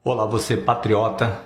Olá, você patriota.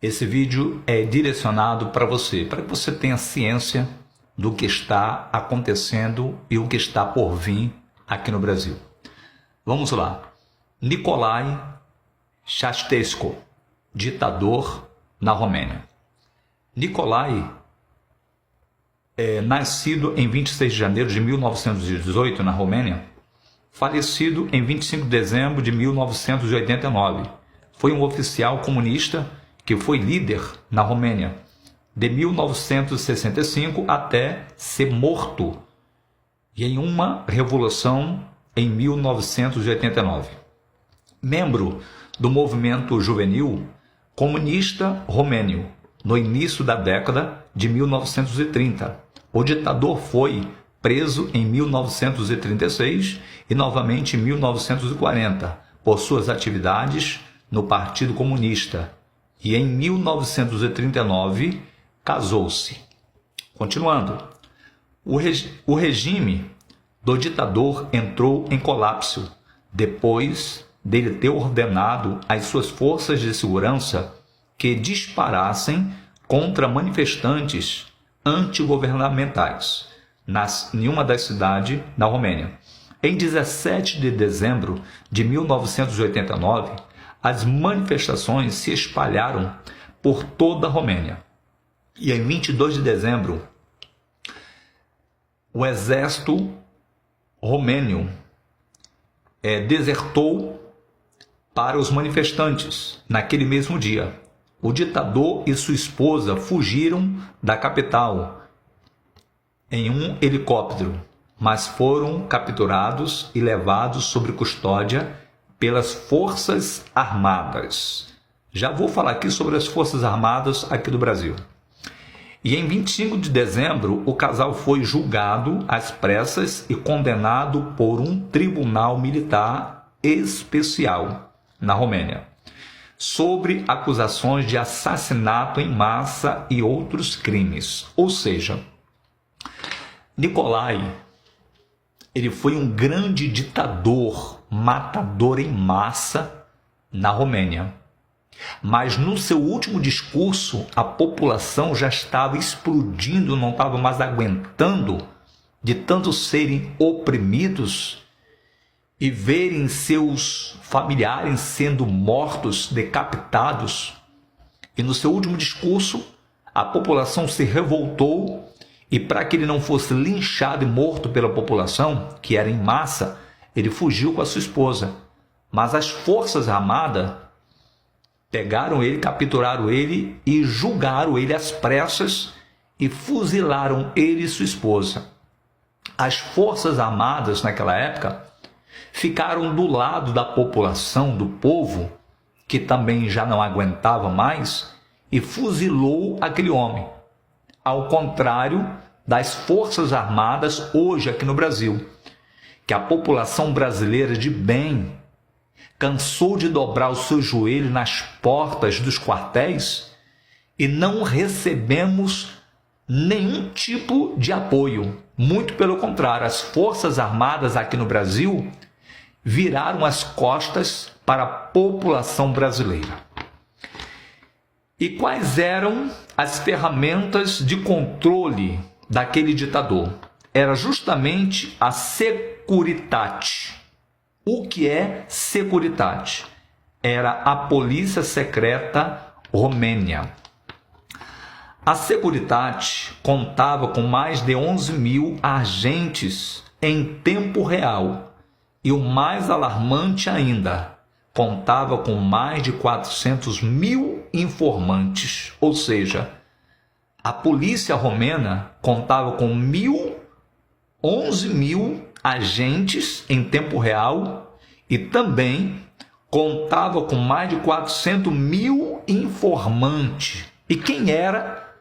Esse vídeo é direcionado para que você tenha ciência do que está acontecendo e o que está por vir aqui no Brasil. Vamos lá. Nicolae Ceausescu, ditador na Romênia. Nicolae nascido em 26 de janeiro de 1918 na Romênia, falecido em 25 de dezembro de 1989. Foi um oficial comunista que foi líder na Romênia de 1965 até ser morto em uma revolução em 1989. Membro do movimento juvenil comunista romênio no início da década de 1930. O ditador foi preso em 1936 e novamente em 1940 por suas atividades no Partido Comunista e em 1939 casou-se. Continuando, o regime do ditador entrou em colapso depois dele ter ordenado às suas forças de segurança que disparassem contra manifestantes antigovernamentais em uma das cidades da Romênia. Em 17 de dezembro de 1989, as manifestações se espalharam por toda a Romênia. E em 22 de dezembro, o exército romênio desertou para os manifestantes naquele mesmo dia. O ditador e sua esposa fugiram da capital em um helicóptero, mas foram capturados e levados sob custódia pelas Forças Armadas. Já vou falar aqui sobre as Forças Armadas aqui do Brasil. E em 25 de dezembro, o casal foi julgado às pressas e condenado por um tribunal militar especial na Romênia, sobre acusações de assassinato em massa e outros crimes. Ou seja, Nicolae, ele foi um grande ditador, matador em massa na Romênia. Mas no seu último discurso, a população já estava explodindo, não estava mais aguentando de tanto serem oprimidos e verem seus familiares sendo mortos, decapitados. E no seu último discurso, a população se revoltou e para que ele não fosse linchado e morto pela população, que era em massa, ele fugiu com a sua esposa. Mas as Forças Armadas pegaram ele, capturaram ele e julgaram ele às pressas e fuzilaram ele e sua esposa. As Forças Armadas, naquela época, ficaram do lado da população, do povo, que também já não aguentava mais, e fuzilou aquele homem. Ao contrário das Forças Armadas hoje aqui no Brasil, que a população brasileira de bem cansou de dobrar o seu joelho nas portas dos quartéis e não recebemos nenhum tipo de apoio. Muito pelo contrário, as Forças Armadas aqui no Brasil viraram as costas para a população brasileira. E quais eram as ferramentas de controle daquele ditador? Era justamente a Securitate. O que é Securitate? Era a polícia secreta romênia. A Securitate contava com mais de 11 mil agentes em tempo real. E o mais alarmante ainda, contava com mais de 400 mil informantes. Ou seja, a polícia romena contava com 11 mil agentes em tempo real e também contava com mais de 400 mil informantes. E quem era,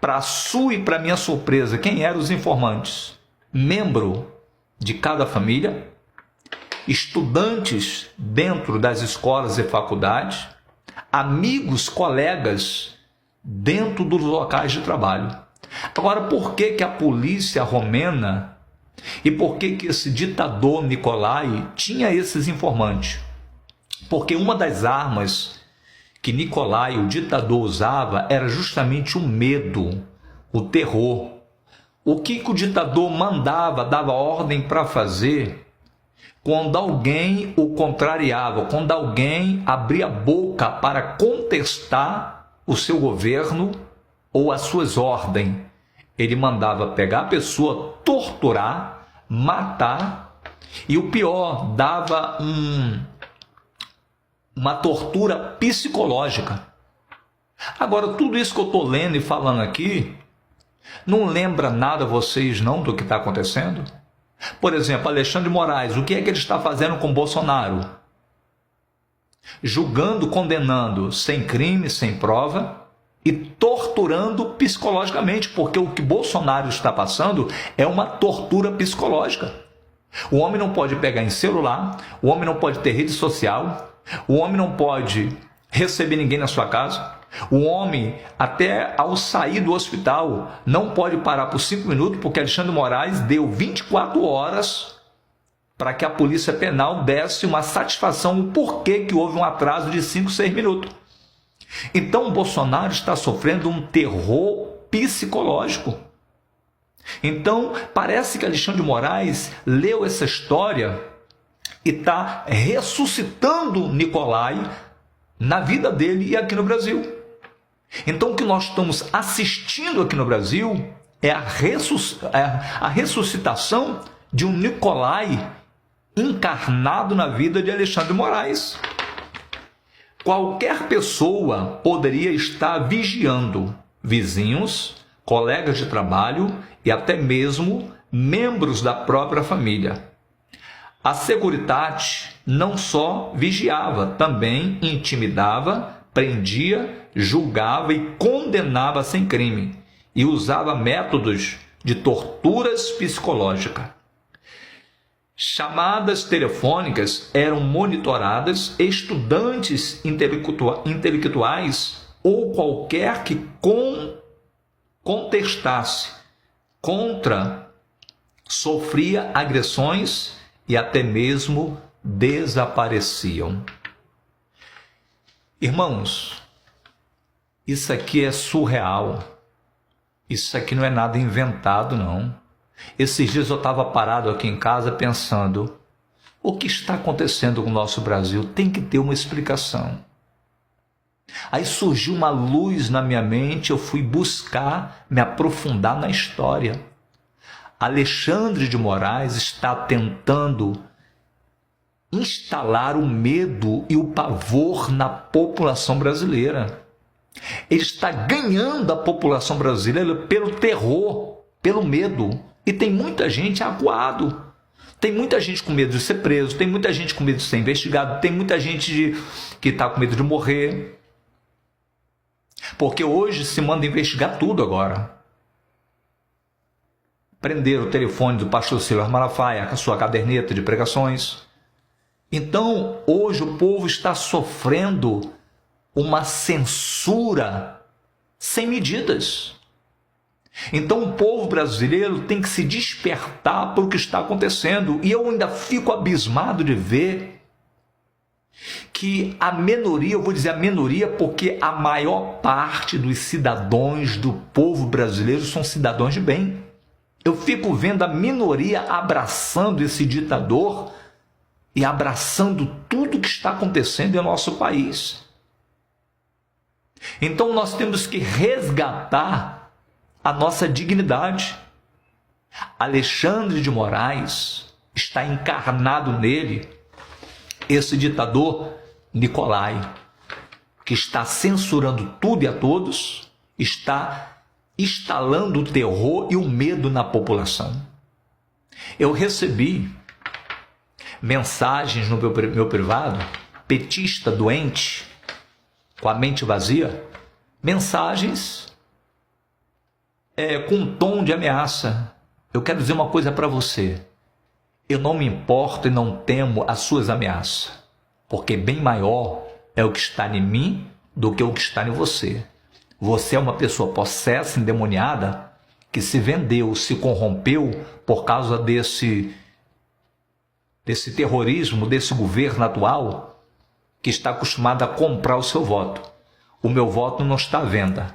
para sua e para minha surpresa, quem eram os informantes? Membro de cada família, estudantes dentro das escolas e faculdades, amigos, colegas dentro dos locais de trabalho. Agora, por que a polícia romena e por que esse ditador Nicolae tinha esses informantes? Porque uma das armas que Nicolai, o ditador, usava era justamente o medo, o terror. O que o ditador mandava, dava ordem para fazer quando alguém o contrariava, quando alguém abria a boca para contestar o seu governo ou as suas ordens. Ele mandava pegar a pessoa, torturar, matar e o pior, dava uma tortura psicológica. Agora, tudo isso que eu estou lendo e falando aqui, não lembra nada a vocês não do que está acontecendo? Por exemplo, Alexandre de Moraes, o que é que ele está fazendo com Bolsonaro? Julgando, condenando, sem crime, sem prova e torturando psicologicamente, porque o que Bolsonaro está passando é uma tortura psicológica. O homem não pode pegar em celular, o homem não pode ter rede social, o homem não pode receber ninguém na sua casa, o homem, até ao sair do hospital, não pode parar por 5 minutos, porque Alexandre de Moraes deu 24 horas para que a Polícia Penal desse uma satisfação o porquê que houve um atraso de 5, 6 minutos. Então, o Bolsonaro está sofrendo um terror psicológico. Então, parece que Alexandre de Moraes leu essa história e está ressuscitando Nicolai na vida dele e aqui no Brasil. Então, o que nós estamos assistindo aqui no Brasil é a ressuscitação de um Nicolai encarnado na vida de Alexandre de Moraes. Qualquer pessoa poderia estar vigiando vizinhos, colegas de trabalho e até mesmo membros da própria família. A Securitate não só vigiava, também intimidava, prendia, julgava e condenava sem crime e usava métodos de torturas psicológicas. Chamadas telefônicas eram monitoradas, estudantes intelectuais ou qualquer que contestasse contra sofria agressões e até mesmo desapareciam. Irmãos, isso aqui é surreal. Isso aqui não é nada inventado, não. Esses dias eu estava parado aqui em casa pensando, o que está acontecendo com o nosso Brasil? Tem que ter uma explicação. Aí surgiu uma luz na minha mente, eu fui buscar, me aprofundar na história. Alexandre de Moraes está tentando instalar o medo e o pavor na população brasileira. Ele está ganhando a população brasileira pelo terror, pelo medo. E tem muita gente acuado. Tem muita gente com medo de ser preso, tem muita gente com medo de ser investigado, tem muita gente que está com medo de morrer. Porque hoje se manda investigar tudo agora. Prenderam o telefone do pastor Silas Malafaia, com a sua caderneta de pregações. Então, hoje o povo está sofrendo uma censura sem medidas. Então, o povo brasileiro tem que se despertar para o que está acontecendo. E eu ainda fico abismado de ver que a minoria, eu vou dizer a minoria porque a maior parte dos cidadãos do povo brasileiro são cidadãos de bem. Eu fico vendo a minoria abraçando esse ditador e abraçando tudo que está acontecendo em nosso país. Então nós temos que resgatar a nossa dignidade. Alexandre de Moraes está encarnado nele, esse ditador Nicolai, que está censurando tudo e a todos, está instalando o terror e o medo na população. Eu recebi mensagens no meu privado, petista doente, com a mente vazia, mensagens com um tom de ameaça. Eu quero dizer uma coisa para você. Eu não me importo e não temo as suas ameaças, porque bem maior é o que está em mim do que o que está em você. Você é uma pessoa possessa, endemoniada, que se vendeu, se corrompeu por causa desse terrorismo, desse governo atual, que está acostumada a comprar o seu voto. O meu voto não está à venda.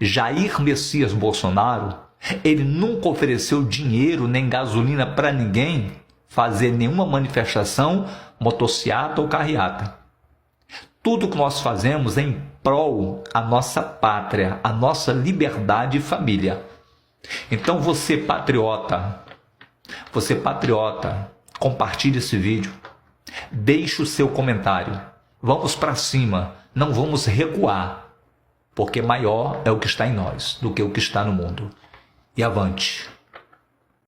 Jair Messias Bolsonaro, ele nunca ofereceu dinheiro nem gasolina para ninguém fazer nenhuma manifestação, motociata ou carreata. Tudo que nós fazemos é em prol a nossa pátria, a nossa liberdade e família. Então você patriota, compartilhe esse vídeo, deixe o seu comentário. Vamos para cima, não vamos recuar, porque maior é o que está em nós do que o que está no mundo. E avante!